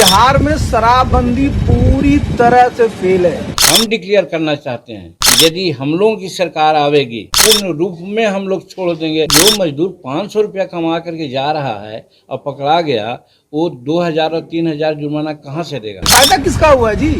बिहार में शराबबंदी पूरी तरह से फेल है। हम डिक्लेयर करना चाहते हैं यदि हम लोगों की सरकार आवेगी पूर्ण रूप में हम लोग छोड़ देंगे। जो मजदूर 500 रुपया कमा करके जा रहा है और पकड़ा गया वो 2000 और 3000 जुर्माना कहाँ से देगा? फायदा किसका हुआ है जी?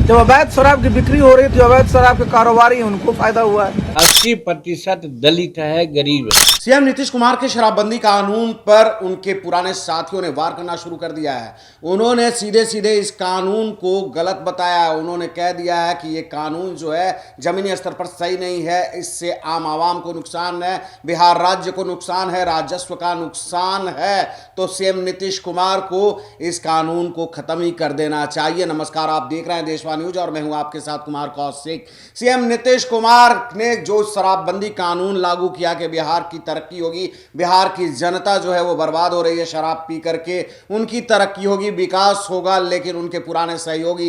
जब अवैध शराब की बिक्री हो रही थी, अवैध शराब के कारोबारी हैं, उनको फायदा हुआ है। 80% दलित है, गरीब है। सीएम नीतीश कुमार के शराबबंदी कानून पर उनके पुराने साथियों ने वार करना शुरू कर दिया है। उन्होंने सीधे सीधे इस कानून को गलत बताया है। उन्होंने कह दिया है कि ये कानून जो है जमीनी स्तर पर सही नहीं है, इससे आम आवाम को नुकसान है, बिहार राज्य को नुकसान है, राजस्व का नुकसान है। तो सीएम नीतीश कुमार को इस कानून को खत्म ही कर देना चाहिए। नमस्कार, आप देख रहे हैं देशवा न्यूज और मैं हूं आपके साथ कुमार कौशिक। सीएम नीतीश कुमार ने जो शराबबंदी कानून लागू किया कि बिहार की तरक्की होगी, बिहार की जनता जो है वो बर्बाद हो रही है शराब पी करके, उनकी तरक्की होगी, विकास होगा। लेकिन उनके पुराने सहयोगी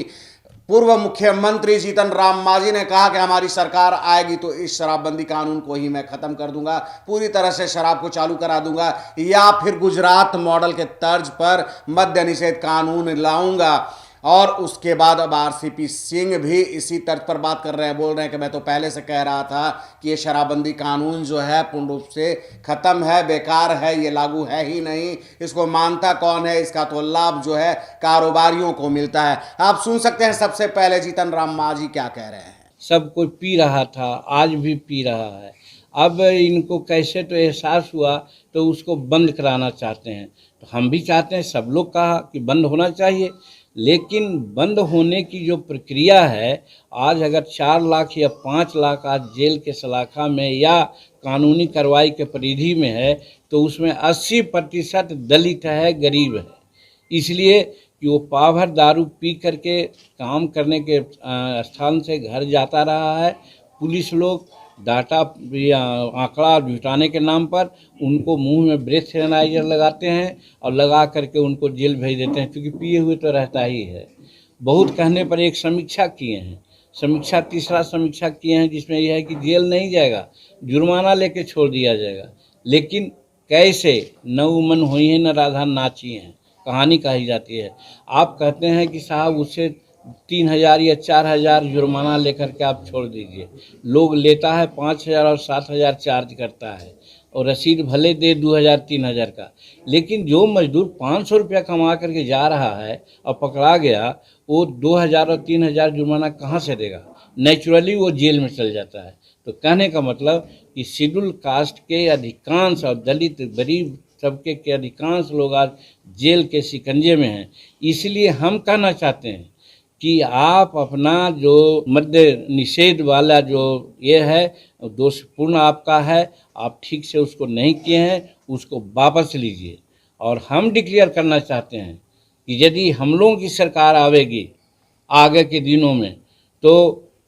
पूर्व मुख्यमंत्री जीतन राम मांझी ने कहा कि हमारी सरकार आएगी तो इस शराबबंदी कानून को ही मैं खत्म कर दूंगा, पूरी तरह से शराब को चालू करा दूंगा, या फिर गुजरात मॉडल के तर्ज पर मद्य निषेध कानून लाऊंगा। और उसके बाद अब आरसीपी सिंह भी इसी तर्ज पर बात कर रहे हैं, बोल रहे हैं कि मैं तो पहले से कह रहा था कि ये शराबबंदी कानून जो है पूर्ण रूप से खत्म है, बेकार है, ये लागू है ही नहीं, इसको मानता कौन है, इसका तो लाभ जो है कारोबारियों को मिलता है। आप सुन सकते हैं सबसे पहले जीतन राम मांझी क्या कह रहे हैं। सब कोई पी रहा था, आज भी पी रहा है। अब इनको कैसे तो एहसास हुआ तो उसको बंद कराना चाहते हैं। तो हम भी चाहते हैं, सब लोग कहा कि बंद होना चाहिए, लेकिन बंद होने की जो प्रक्रिया है, आज अगर 4 लाख या 5 लाख आज जेल के सलाखा में या कानूनी कार्रवाई के परिधि में है तो उसमें 80% दलित है, गरीब है। इसलिए कि वो पाभर दारू पी करके काम करने के स्थान से घर जाता रहा है। पुलिस लोग डाटा आंकड़ा जुटाने के नाम पर उनको मुंह में ब्रेथ सैनिटाइजर लगाते हैं और लगा करके उनको जेल भेज देते हैं, क्योंकि पिए हुए तो रहता ही है। बहुत कहने पर एक समीक्षा किए हैं, तीसरा समीक्षा किए हैं, जिसमें यह है कि जेल नहीं जाएगा, जुर्माना लेके छोड़ दिया जाएगा। लेकिन कैसे? न मन हुई है न राधा नाची हैं, कहानी कही जाती है। आप कहते हैं कि साहब उससे 3000 या 4000 जुर्माना लेकर के आप छोड़ दीजिए। लोग लेता है 5000 और 7000 चार्ज करता है और रसीद भले दे 2000 3000 का, लेकिन जो मजदूर 500 रुपया कमा करके जा रहा है और पकड़ा गया वो 2000 और 3000 जुर्माना कहाँ से देगा? नेचुरली वो जेल में चल जाता है। तो कहने का मतलब कि शेड्यूल कास्ट के अधिकांश और दलित गरीब तबके के अधिकांश लोग आज जेल के शिकंजे में हैं। इसलिए हम कहना चाहते हैं कि आप अपना जो मद्य निषेध वाला जो ये है दोषपूर्ण आपका है, आप ठीक से उसको नहीं किए हैं, उसको वापस लीजिए। और हम डिक्लेयर करना चाहते हैं कि यदि हम लोगों की सरकार आवेगी आगे के दिनों में तो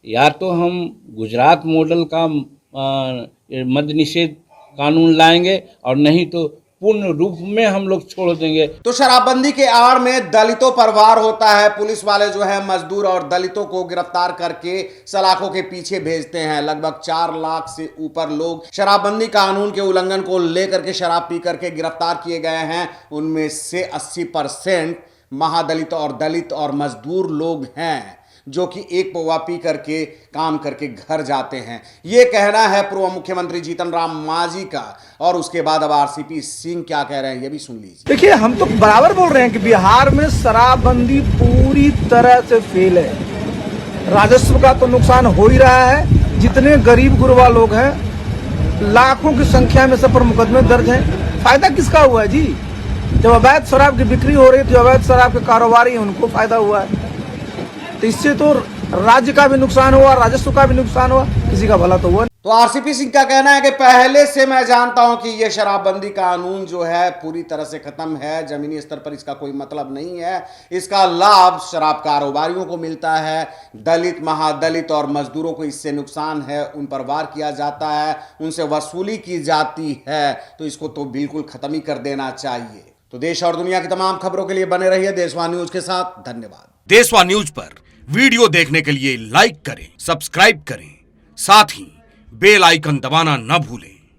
या तो हम गुजरात मॉडल का मद्य निषेध कानून लाएंगे और नहीं तो पूर्ण रूप में हम लोग छोड़ देंगे। तो शराबबंदी के आड़ में दलितों पर वार होता है। पुलिस वाले जो है मजदूर और दलितों को गिरफ्तार करके सलाखों के पीछे भेजते हैं। लगभग 4 लाख से ऊपर लोग शराबबंदी कानून के उल्लंघन को लेकर के शराब पी करके गिरफ्तार किए गए हैं। उनमें से 80% महादलित और दलित और मजदूर लोग हैं जो कि एक पौवा पी करके काम करके घर जाते हैं। ये कहना है पूर्व मुख्यमंत्री जीतन राम मांझी का। और उसके बाद अब आरसीपी सिंह क्या कह रहे हैं ये भी सुन लीजिए। देखिए, हम तो बराबर बोल रहे हैं कि बिहार में शराबबंदी पूरी तरह से फेल है। राजस्व का तो नुकसान हो ही रहा है। जितने गरीब गुरबा लोग हैं, लाखों की संख्या में सब पर मुकदमे दर्ज हैं। फायदा किसका हुआ है जी? जब अवैध शराब की बिक्री हो रही थी, अवैध शराब के कारोबारी हैं, उनको फायदा हुआ है। तो इससे तो राज्य का भी नुकसान हुआ, राजस्व का भी नुकसान हुआ, किसी का भला तो हुआ। तो आरसीपी सिंह का कहना है कि पहले से मैं जानता हूं कि यह शराबबंदी कानून जो है पूरी तरह से खत्म है, जमीनी स्तर पर इसका कोई मतलब नहीं है, इसका लाभ शराब कारोबारियों को मिलता है, दलित महादलित और मजदूरों को इससे नुकसान है, उन पर वार किया जाता है, उनसे वसूली की जाती है। तो इसको तो बिल्कुल खत्म ही कर देना चाहिए। तो देश और दुनिया की तमाम खबरों के लिए बने रहिए देशवा न्यूज के साथ। धन्यवाद। देशवा न्यूज पर वीडियो देखने के लिए लाइक करें, सब्सक्राइब करें, साथ ही बेल आइकन दबाना न भूलें।